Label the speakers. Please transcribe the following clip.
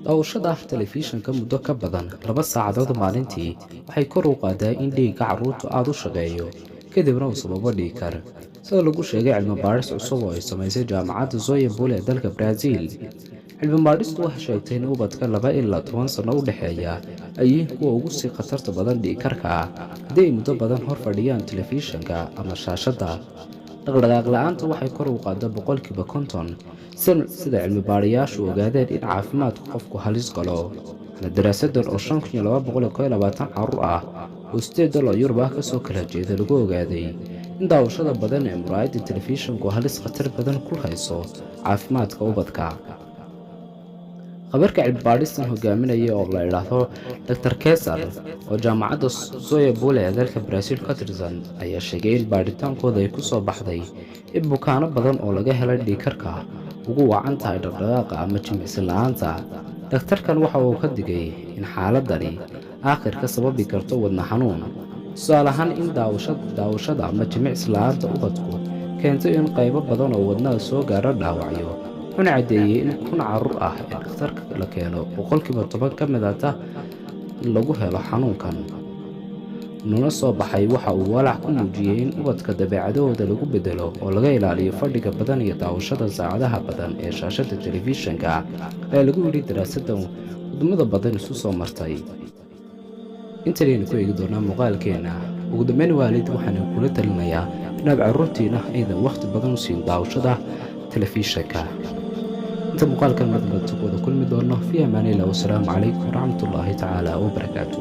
Speaker 1: daawashada telefishinka muddo ka badan 2 saacadood maalintii waxay kor u qaadaa in dhiigga carruurtu aad u shaqeeyo kadibna uu sababo dhiig kar sida lagu sheegay cilmi baadhis cusub oo ay samaysay jaamacadda Zoya Bule ee dalka Brazil. cilmi baadhistu waxay sheegtay in ubadka 2 ilaa 10 sano u dhexeeya ay yihiin kuwa ugu sii khatarta badan dhiig karka haddii ay muddo badan hor fadhiyaan telefishinka ama shaashadda. dhaqdhaqaaq la'aanta waxay kor u qaadaa 50% sida cilmi baadhayaashu ogaadeen in caafimaadku qofku halis galo. daraasadan oo 5221 carruur ah oo 8 dal oo Yurub ah kasoo kala jeeda lagu ogaaday in daawashada badan ee muraayadda telefishinku halis khatar badan ku hayso caafimaadka ubadka. khabarka cilmi baadhistan hogaaminaya oo la yiraahdo Dr. Kesar oo jaamacadda Zoya Bule ee dalka Brazil ka tirsan ayaa sheegay in baadhitaankooda ay ku soo baxday in bukaano badan oo laga helay dhiig karka ugu wacan tahay dhaqdhaqaaqa ama jimicsi la'aanta. daktarkan waxa uu ka digay in xaaladani aakhirka sababi karto wadna xanuun, tusaale ahaan in daawashada ama jimicsi la'aanta ubadku keento in qaybo badan oo wadnaha soo gaaro dhaawacyo. wuxuuna caddeeyey in 1000 carruur ah ee dhakhtarka la keeno 10% ka mid ah lagu helo xanuunkan. nuna soo baxay waxa uu walaac ku muujiyey in ubadka dabeecadahooda lagu bedelo oo laga ilaaliyo fadhiga badan iyo daawashada saacadaha badan ee shaashadda telefishinka ee lagu yidhi daraasaddan wadamada badan isu soo martay. intaynu ku eegi doonaa muuqaalkeena ugu dambeyn waalid waxaan kula talinayaa inaad carruurtiina aydan waqti badan u siin daawashada telefishinka. inta muuqaalkan madmadkooda kulmi doono fi amaanillah. wassalaamu calaykum waraxmatullaahi tacaala wabarakaatuh.